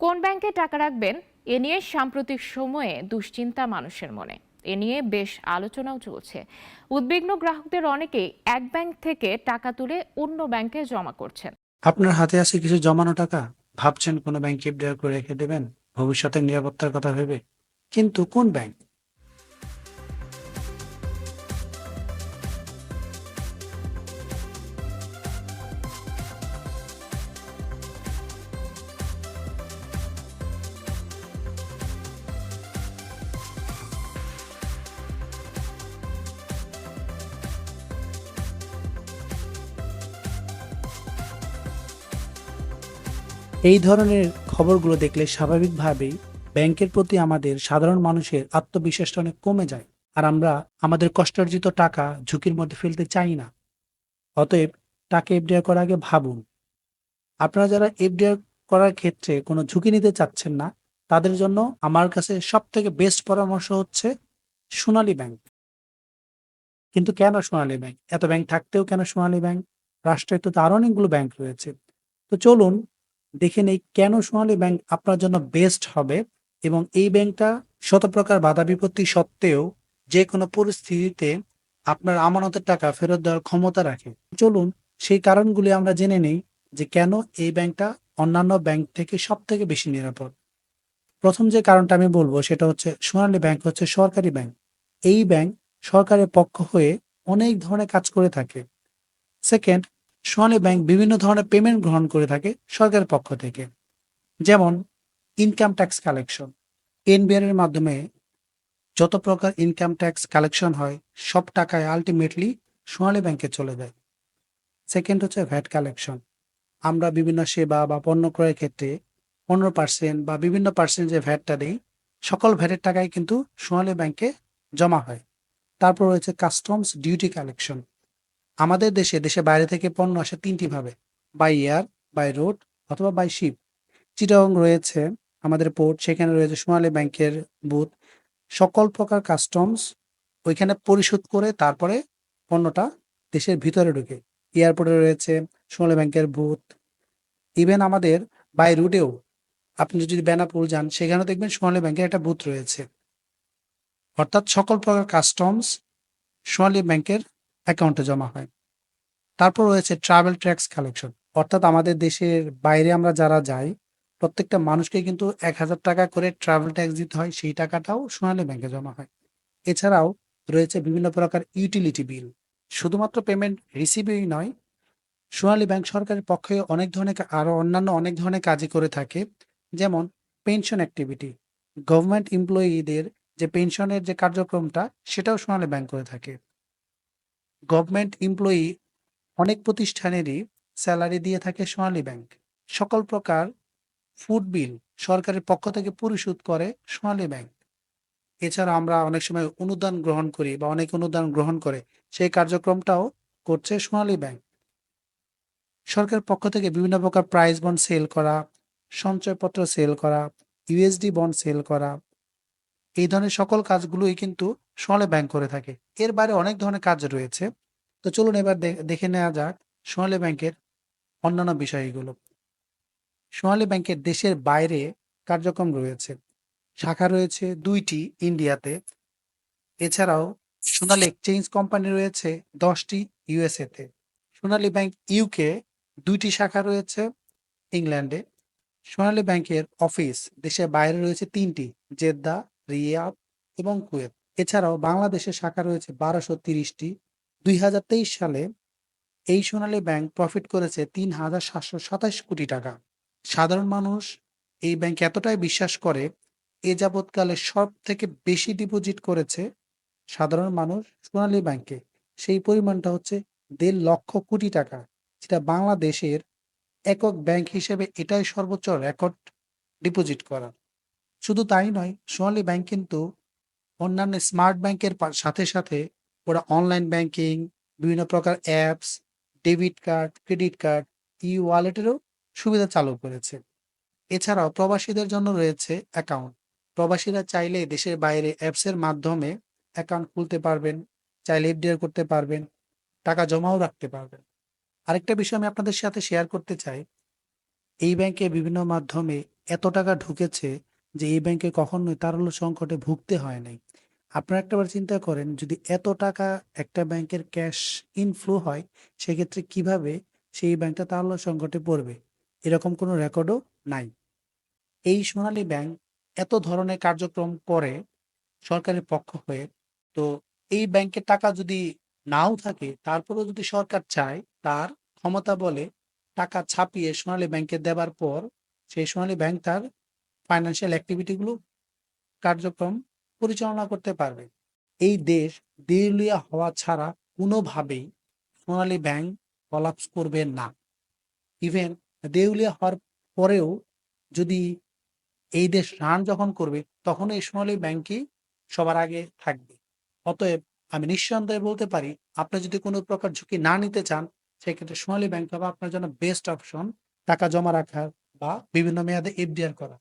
কোন ব্যাংকে টাকা রাখবেন এ নিয়ে সাম্প্রতিক সময়ে দুশ্চিন্তা মানুষের মনে। এ নিয়ে বেশ আলোচনাও চলছে। উদ্বিগ্ন গ্রাহকদের অনেকেই এক ব্যাংক থেকে টাকা তুলে অন্য ব্যাংকে জমা করছেন। আপনার হাতে আছে কিছু জমানো টাকা, ভাবছেন কোনো ব্যাংকে এফডিআর করে রেখে দেবেন ভবিষ্যতের নিরাপত্তার কথা ভেবে। কিন্তু কোন ব্যাংক? এই ধরনের খবরগুলো দেখলে স্বাভাবিকভাবেই ব্যাংকের প্রতি আমাদের সাধারণ মানুষের আত্মবিশ্বাসটা অনেক কমে যায়। আর আমরা আমাদের কষ্টার্জিত টাকা ঝুঁকির মধ্যে ফেলতে চাই না। অতএব টাকা এফডিআর করার আগে ভাবুন। আপনারা যারা এফডিআর করার ক্ষেত্রে কোনো ঝুঁকি নিতে চাচ্ছেন না, তাদের জন্য আমার কাছে সব থেকে বেস্ট পরামর্শ হচ্ছে সোনালী ব্যাংক। কিন্তু কেন সোনালী ব্যাংক? এত ব্যাংক থাকতেও কেন সোনালী ব্যাংক? রাষ্ট্রায়ত্ত তো আরো অনেকগুলো ব্যাংক রয়েছে। তো চলুন দেখে নেই কেন সোনালী ব্যাংক আপনার জন্য বেস্ট হবে, এবং এই ব্যাংকটা শত প্রকার বাধা বিপত্তি সত্ত্বেও যে কোনো পরিস্থিতিতে আপনার আমানতের টাকা ফেরত দেওয়ার ক্ষমতা রাখে। চলুন সেই কারণগুলি আমরা জেনে নেই যে কেন এই ব্যাংকটা অন্যান্য ব্যাংক থেকে সব থেকে বেশি নিরাপদ। প্রথম যে কারণটা আমি বলবো সেটা হচ্ছে সোনালী ব্যাংক হচ্ছে সরকারি ব্যাংক। এই ব্যাংক সরকারের পক্ষ হয়ে অনেক ধরনের কাজ করে থাকে। সেকেন্ড, সোনালী ব্যাংক বিভিন্ন ধরনের পেমেন্ট গ্রহণ করে থাকে সরকারের পক্ষ থেকে। যেমন ইনকাম ট্যাক্স কালেকশন, এনবিআর এর মাধ্যমে যত প্রকার ইনকাম ট্যাক্স কালেকশন হয় সব টাকায় আলটিমেটলি সোনালী ব্যাংকে চলে যায়। সেকেন্ড হচ্ছে ভ্যাট কালেকশন। আমরা বিভিন্ন সেবা বা পণ্য ক্রয়ের ক্ষেত্রে 15% বা বিভিন্ন পার্সেন্ট যে ভ্যাটটা দেই, সকল ভ্যাটের টাকাই কিন্তু সোনালী ব্যাংকে জমা হয়। তারপর রয়েছে কাস্টমস ডিউটি কালেকশন। আমাদের দেশে বাইরে থেকে পণ্য আসে তিনটি ভাবে: বাই এয়ার, বাই রোড অথবা বাই শিপ। চিটাগং রয়েছে আমাদের পোর্ট, সেখানে রয়েছে সোনালী ব্যাংকের বুথ। সকল প্রকার কাস্টমস ওইখানে পরিশোধ করে তারপরে পণ্যটা দেশের ভিতরে ঢুকে। এয়ারপোর্টে রয়েছে সোনালী ব্যাংকের বুথ। ইভেন আমাদের বাই রুটেও আপনি যদি বেনাপোল যান সেখানেও দেখবেন সোনালী ব্যাংকের একটা বুথ রয়েছে। অর্থাৎ সকল প্রকার কাস্টমস সোনালী ব্যাংকের অ্যাকাউন্টে জমা হয়। তারপর রয়েছে ট্রাভেল ট্যাক্স কালেকশন। অর্থাৎ আমাদের দেশের বাইরে আমরা যারা যাই, প্রত্যেকটা মানুষকে কিন্তু ১,০০০ টাকা করে ট্রাভেল ট্যাক্স দিতে হয়, সেই টাকাটাও সোনালী ব্যাংকে জমা হয়। এছাড়াও রয়েছে বিভিন্ন প্রকার ইউটিলিটি বিল। শুধুমাত্র পেমেন্ট রিসিভই নয়, সোনালী ব্যাংক সরকারের পক্ষে অনেক ধরনের আরো অন্যান্য অনেক ধরনের কাজই করে থাকে। যেমন পেনশন অ্যাক্টিভিটি, গভর্নমেন্ট এমপ্লয়িদের যে পেনশনের যে কার্যক্রমটা সেটাও সোনালী ব্যাংক করে থাকে। গভর্নমেন্ট এমপ্লয়ি অনেক প্রতিষ্ঠানেরই স্যালারি দিয়ে থাকে সোনালী ব্যাংক। সকল প্রকার ফুড বিল সরকারের পক্ষ থেকে পরিশোধ করে সোনালী ব্যাংক। এছাড়া আমরা অনেক সময় অনুদান গ্রহণ করি বা অনেক অনুদান গ্রহণ করে, সেই কার্যক্রমটাও করছে সোনালী ব্যাংক। সরকারের পক্ষ থেকে বিভিন্ন প্রকার প্রাইজ বন্ড সেল করা, সঞ্চয়পত্র সেল করা, ইউএসডি বন্ড সেল করা, এই ধরনের সকল কাজগুলোই কিন্তু সোনালী ব্যাংক করে থাকে। এর বাইরে অনেক ধরনের কাজ রয়েছে। তো চলুন এবার দেখে নেওয়া যাক সোনালী ব্যাংকের অন্যান্য বিষয়গুলো। সোনালী ব্যাংকের দেশের বাইরে কার্যক্রম রয়েছে। শাখা রয়েছে ২টি ইন্ডিয়াতে। এছাড়াও সোনালী এক্সচেঞ্জ কোম্পানি রয়েছে ১০টি ইউএসএ তে। সোনালী ব্যাংক ইউকে ২টি শাখা রয়েছে ইংল্যান্ডে। সোনালী ব্যাংকের অফিস দেশের বাইরে রয়েছে ৩টি: জেদ্দা, রিয়াদ এবং কুয়েত। এছাড়াও বাংলাদেশের শাখা রয়েছে ১২৩০টি। ২০২৩ সালে এই সোনালী ব্যাংক প্রফিট করেছে ৩,৭২৭ কোটি টাকা। সাধারণ মানুষ এই ব্যাংক এতটাই বিশ্বাস করে, এ যাবৎকালে সব থেকে বেশি ডিপোজিট করেছে সাধারণ মানুষ সোনালী ব্যাংকে। সেই পরিমাণটা হচ্ছে ১,৫০০,০০,০০,০০,০০,০০,০০,০০,০০,০০,০০,০০,০০,০০,০০,০০,০০,০০,০০,০০,০০,০০,০০,০০,০০,০০,০০,০০,০০,০০,০০,০০,০০,০০,০০,০০,০০,০০,০০,০০,০০,০০,০০,০০,০০,০০,০০,০০,০০,০০,০০,০০,০০,০০,০০,০০,০০,০০,০০,০০,০০,০০,০০,০০,০০,০০,০০,০০,০০,০০,০০,০০,০০,০০,০০,০০,০০,০০,০০,০০,০০,০০,০০,০০,ডিপোজিট করা। শুধু তাই নয়, সোনালী ব্যাংক কিন্তু অন্যান্য স্মার্ট ব্যাংকের সাথে সাথে ওরা অনলাইন ব্যাংকিং, বিভিন্ন প্রকার apps, debit card, credit card, ই ওয়ালেটেরও সুবিধা চালু করেছে। এছাড়াও প্রবাসীদের জন্য রয়েছে অ্যাকাউন্ট। প্রবাসীরা চাইলে দেশের বাইরে অ্যাপসের মাধ্যমে অ্যাকাউন্ট খুলতে পারবেন, চাইলে এফডিআর করতে পারবেন, টাকা জমাও রাখতে পারবেন। আরেকটা বিষয় আমি আপনাদের সাথে শেয়ার করতে চাই, এই ব্যাংকে বিভিন্ন মাধ্যমে এত টাকা ঢুকেছে যে এই ব্যাংকে কখনোই তারল্য সংকটে ভুগতে হয় নাই। আপনারা একটাবার চিন্তা করেন যদি এত টাকা একটা ব্যাংকের ক্যাশ ইনফ্লো হয় সেক্ষেত্রে কিভাবে সেই ব্যাংকটা তারল্য সংকটে পড়বে? এরকম কোনো রেকর্ডও নাই। এই সোনালী ব্যাংক এত ধরনের কার্যক্রম করে সরকারের পক্ষ হয়ে, তো এই ব্যাংকের টাকা যদি নাও থাকে তারপরেও যদি সরকার চায় তার ক্ষমতা বলে টাকা ছাপিয়ে সোনালী ব্যাংকে দেবার পর সেই সোনালী ব্যাংক তার ফাইন্যান্সিয়াল অ্যাক্টিভিটি গুলো কার্যক্রম পরিচালনা করতে পারবে। এই দেশ দেউলিয়া হওয়া ছাড়া কোনোভাবেই সোনালী ব্যাংক কলাপস করবে না। ইভেন দেউলিয়া হওয়ার পরেও যদি এই দেশ রান যখন করবে তখন এই সোনালী ব্যাংকই সবার আগে থাকবে। অতএব আমি নিঃসন্দেহে বলতে পারি আপনি যদি কোনো প্রকার ঝুঁকি না নিতে চান সেক্ষেত্রে সোনালী ব্যাংক হবে আপনার জন্য বেস্ট অপশন টাকা জমা রাখার বা বিভিন্ন মেয়াদে এফডিআর করা।